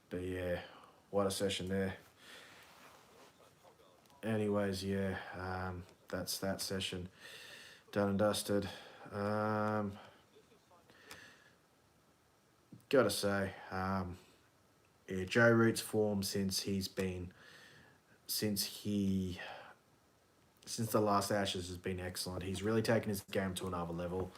But yeah, what a session there. Anyways, that's that session done and dusted. Gotta say, Joe Root's form since the last Ashes has been excellent. He's really taken his game to another level.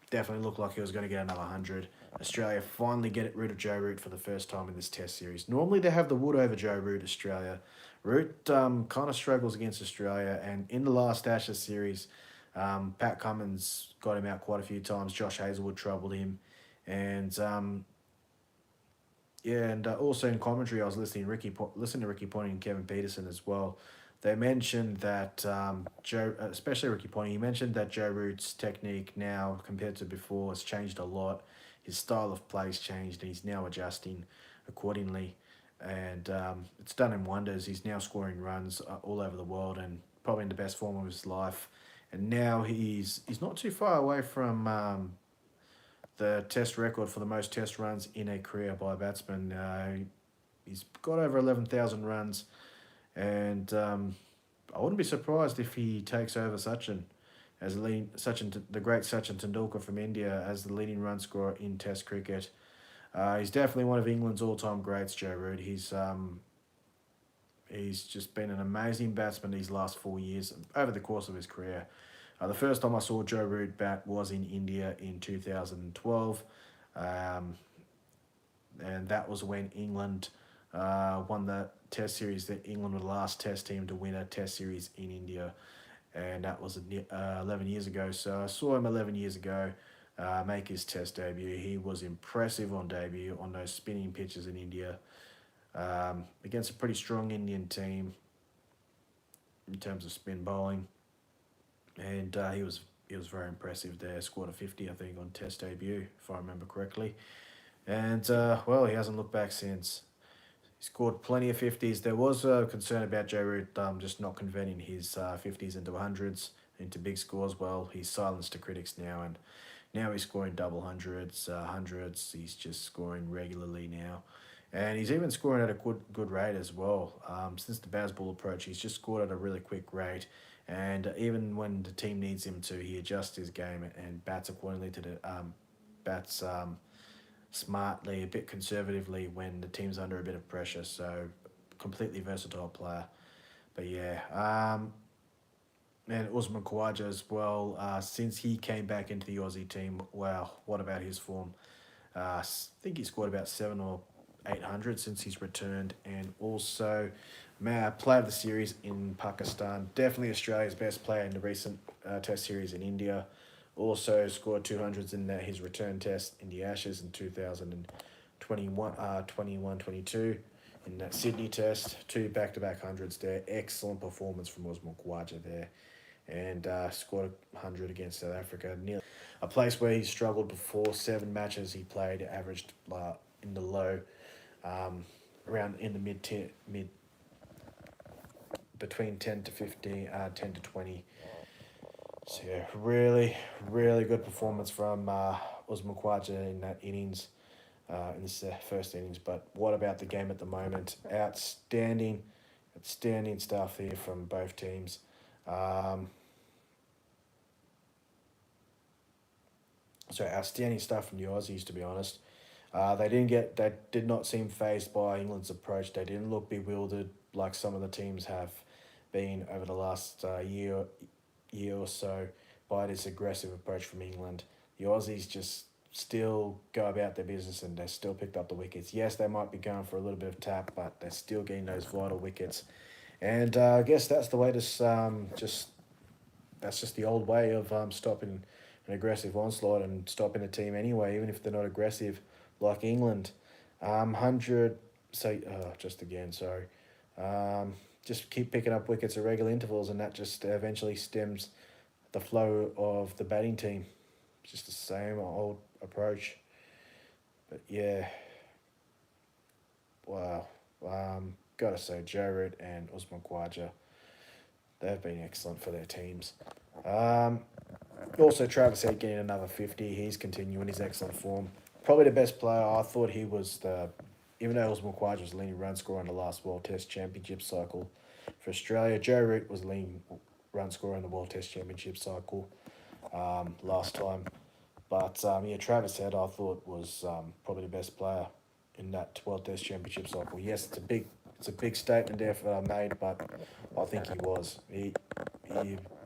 Definitely looked like he was going to get another 100. Australia finally get rid of Joe Root for the first time in this Test series. Normally they have the wood over Joe Root, Australia. Root kind of struggles against Australia, and in the last Ashes series, Pat Cummins got him out quite a few times. Josh Hazlewood troubled him. And also in commentary, I was listening to Ricky Ponting and Kevin Peterson as well. They mentioned that especially Ricky Ponting, he mentioned that Joe Root's technique now compared to before has changed a lot. His style of play's changed, and he's now adjusting accordingly. And it's done him wonders. He's now scoring runs all over the world and probably in the best form of his life. And now he's not too far away from the Test record for the most Test runs in a career by a batsman. He's got over 11,000 runs, and I wouldn't be surprised if he takes over Sachin the great Sachin Tendulkar from India as the leading run scorer in Test cricket. He's definitely one of England's all-time greats, Joe Root. He's just been an amazing batsman these last 4 years over the course of his career. The first time I saw Joe Root bat was in India in 2012, and that was when England won the Test series. That England were the last Test team to win a Test series in India, and that was 11 years ago. So I saw him 11 years ago make his Test debut. He was impressive on debut on those spinning pitches in India against a pretty strong Indian team in terms of spin bowling. And he was very impressive there. Scored a 50, I think, on Test debut, if I remember correctly. And, he hasn't looked back since. He scored plenty of 50s. There was a concern about Joe Root just not converting his 50s into 100s, into big scores. Well, he's silenced to critics now, and now he's scoring double hundreds, hundreds. He's just scoring regularly now. And he's even scoring at a good rate as well. Since the Bazball approach, he's just scored at a really quick rate. And even when the team needs him to, he adjusts his game and bats accordingly to bats smartly, a bit conservatively when the team's under a bit of pressure. So completely versatile player. But and Usman Khawaja as well. Since he came back into the Aussie team, wow, what about his form? I think he scored about 700 or 800 since he's returned, and also player of the series in Pakistan. Definitely Australia's best player in the recent Test series in India. Also scored 200s in his return test in the Ashes in 2021, 21-22. in that Sydney Test. 2 back-to-back hundreds there. Excellent performance from Usman Khawaja there, and scored 100 against South Africa. Nearly a place where he struggled before. 7 matches he played, averaged in the low, around in the mid between 10 to 15, 10 to 20. So yeah, really, really good performance from Usman Khawaja in that innings, in this first innings. But what about the game at the moment? Outstanding stuff here from both teams. Outstanding stuff from the Aussies, to be honest. They did not seem phased by England's approach. They didn't look bewildered like some of the teams have been over the last year or so by this aggressive approach from England. The Aussies just still go about their business and they still picked up the wickets. Yes, they might be going for a little bit of tap, but they're still getting those vital wickets. And I guess that's the way to that's just the old way of stopping an aggressive onslaught and stopping a team anyway, even if they're not aggressive like England. 100, just again, sorry. Just keep picking up wickets at regular intervals, and that just eventually stems the flow of the batting team. Just the same old approach. But yeah, wow. Gotta say, Joe Root and Usman Khawaja, they've been excellent for their teams. Also, Travis Head getting another 50. He's continuing his excellent form. Probably the best player. I thought he was even though Usman Khawaja was the leading run scorer in the last World Test Championship cycle for Australia, Joe Root was the leading run scorer in the World Test Championship cycle last time. But yeah, Travis Head I thought was probably the best player in that World Test Championship cycle. Yes, it's a big statement there made, but I think he was. He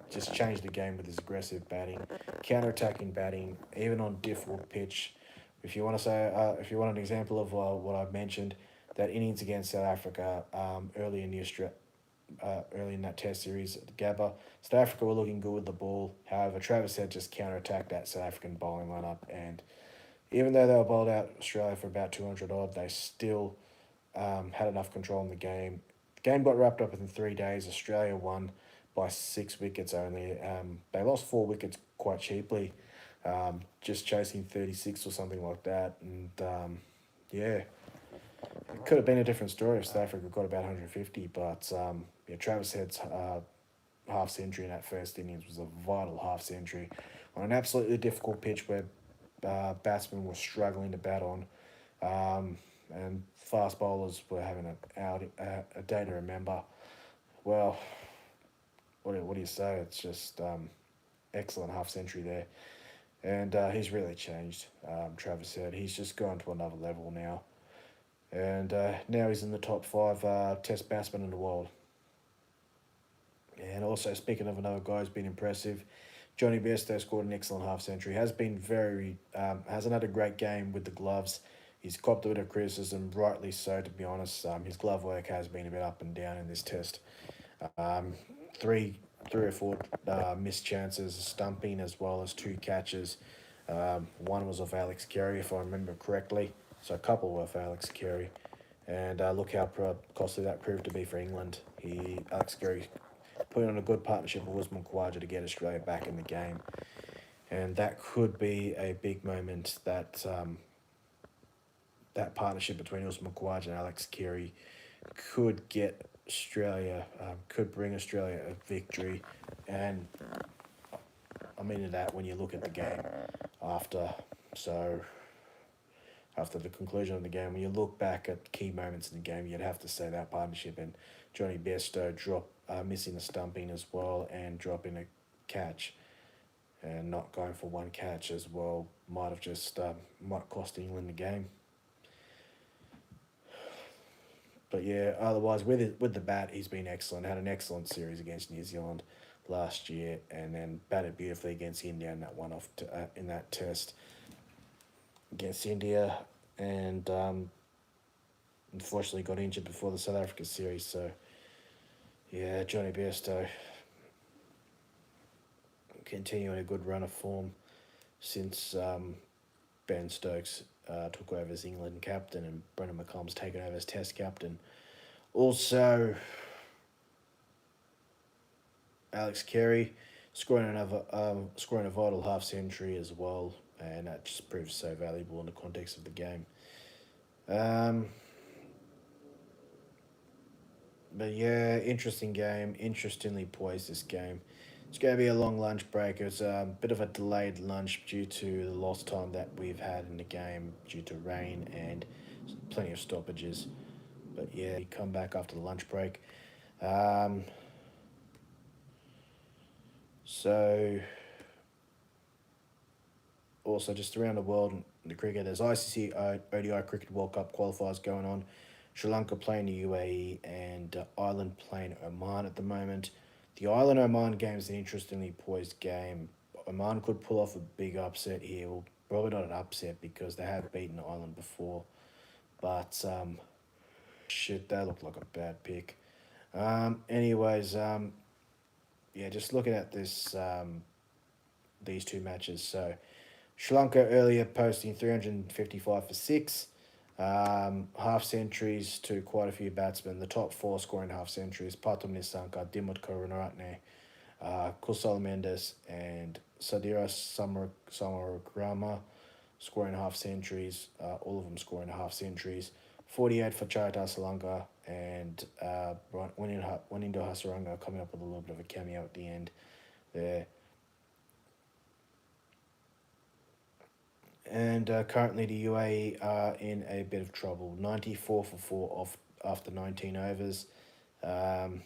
just changed the game with his aggressive batting, counter-attacking batting, even on difficult pitch. If you want to say, if you want an example of what I've mentioned, that innings against South Africa early in that Test series at Gabba, South Africa were looking good with the ball. However, Travis Head just counter-attacked that South African bowling lineup, and even though they were bowled out Australia for about 200 odd, they still had enough control in the game. The game got wrapped up in 3 days. Australia won by 6 wickets only. They lost 4 wickets quite cheaply, just chasing 36 or something like that. And yeah, it could have been a different story if South Africa got about 150. But yeah, Travis Head's half century in that first innings was a vital half century on an absolutely difficult pitch where batsmen were struggling to bat on. And fast bowlers were having a day to remember. Well, what do you say? It's just excellent half century there. And he's really changed, Travis Head. He's just gone to another level now. And now he's in the top 5 Test batsmen in the world. And also, speaking of another guy who's been impressive, Johnny Bairstow scored an excellent half century. Hasn't had a great game with the gloves. He's copped a bit of criticism, rightly so, to be honest. His glove work has been a bit up and down in this Test. Three or four missed chances, stumping, as well as 2 catches. One was off Alex Carey, if I remember correctly. So a couple were off Alex Carey. And look how costly that proved to be for England. Alex Carey put on a good partnership with Usman Khawaja to get Australia back in the game. And that could be a big moment, that partnership between Usman Khawaja and Alex Carey could bring Australia a victory. And I mean that when you look at the game after the conclusion of the game, when you look back at key moments in the game, you'd have to say that partnership and Johnny Bairstow missing a stumping as well and dropping a catch and not going for 1 catch as well might cost England the game. But yeah, otherwise with the bat, he's been excellent. Had an excellent series against New Zealand last year, and then batted beautifully against India in that one-off in that Test against India, and unfortunately got injured before the South Africa series. So yeah, Johnny Bairstow continuing a good run of form since Ben Stokes took over as England captain, and Brendan McCullum's taken over as Test captain. Also, Alex Carey scoring a vital half century as well, and that just proves so valuable in the context of the game. But yeah, interesting game. Interestingly poised, this game. It's going to be a long lunch break. It's a bit of a delayed lunch due to the lost time that we've had in the game due to rain and plenty of stoppages. But yeah, we come back after the lunch break. So also just around the world in the cricket, there's ICC ODI Cricket World Cup qualifiers going on. Sri Lanka playing the UAE and Ireland playing Oman at the moment. The Ireland-Oman game is an interestingly poised game. Oman could pull off a big upset here. Well, probably not an upset because they have beaten Ireland before. But, shit, they look like a bad pick. Anyways, yeah, just looking at this, these two matches. So, Sri Lanka earlier posting 355 for 6. Half centuries to quite a few batsmen. The top four scoring half centuries: Pathum Nissanka, Dimut Karunaratne, Kusal Mendes, and Sadira Samaragrama scoring half centuries. All of them scoring half centuries. 48 for Charita Salanga, and Wanindo Hasaranga coming up with a little bit of a cameo at the end there. And currently the UAE are in a bit of trouble. 94 for 4 off after 19 overs. For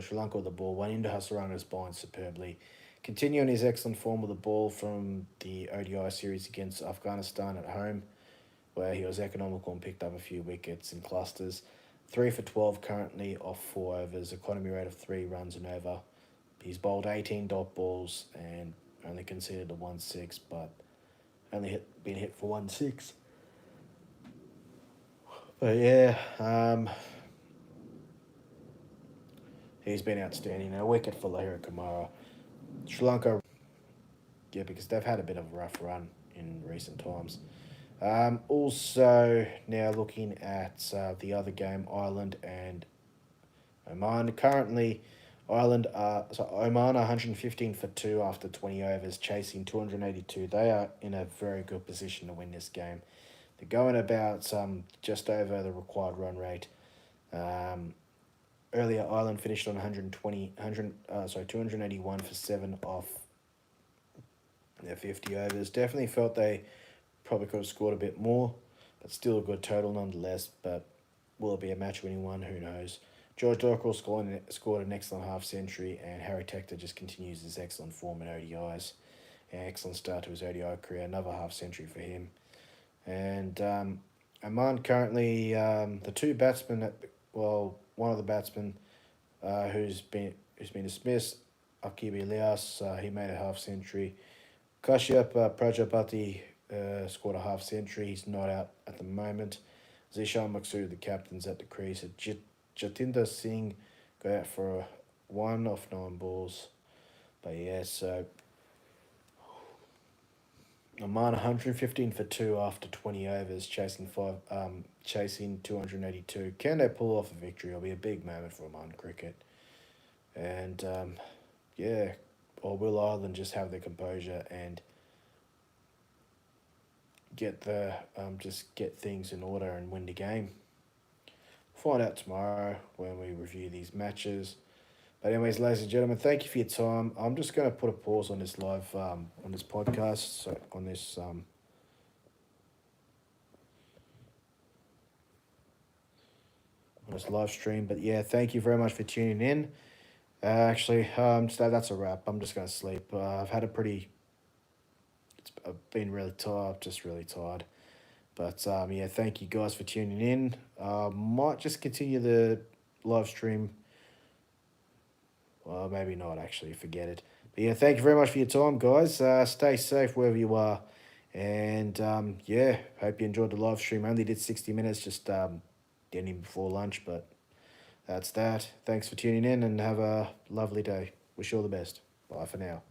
Sri Lanka with the ball, Wanindo Hasaranga's bowling superbly. Continuing his excellent form with the ball from the ODI series against Afghanistan at home, where he was economical and picked up a few wickets in clusters. 3 for 12 currently off 4 overs, economy rate of 3 runs and over. He's bowled 18 dot balls and only conceded a 1-6, but only been hit for 1-6. But yeah, he's been outstanding. A wicket for Lahira Kumara. Sri Lanka, yeah, because they've had a bit of a rough run in recent times. Also, now looking at the other game, Ireland and Oman. Currently, Oman are 115 for 2 after 20 overs, chasing 282. They are in a very good position to win this game. They're going about just over the required run rate. Earlier, Ireland finished on 281 for 7 off their 50 overs. Definitely felt they probably could have scored a bit more, but still a good total nonetheless. But will it be a match-winning one? Who knows? George Dockrell scored an excellent half-century, and Harry Tector just continues his excellent form in ODIs. An excellent start to his ODI career, another half-century for him. And Oman currently, the two batsmen, one of the batsmen who's been dismissed, Akib Ilyas, he made a half-century. Kashyap Prajapati scored a half-century. He's not out at the moment. Zishan Maksud, the captain's at the crease. Jatinder Singh got out for 1 off 9 balls. But yeah, so Oman 115 for 2 after 20 overs, chasing 282. Can they pull off a victory? It'll be a big moment for Oman cricket. And yeah, or will Ireland just have the composure and get things in order and win the game? Find out tomorrow when we review these matches. But anyways, ladies and gentlemen, thank you for your time. I'm just going to put a pause on this live on this podcast, so on this live stream. But yeah, thank you very much for tuning in. That's a wrap. I'm just going to sleep. I've been really tired, just really tired. But yeah, thank you guys for tuning in. Might just continue the live stream. Well, maybe not, actually. Forget it. But yeah, thank you very much for your time, guys. Stay safe wherever you are. And yeah, hope you enjoyed the live stream. I only did 60 minutes, just getting in before lunch. But that's that. Thanks for tuning in and have a lovely day. Wish you all the best. Bye for now.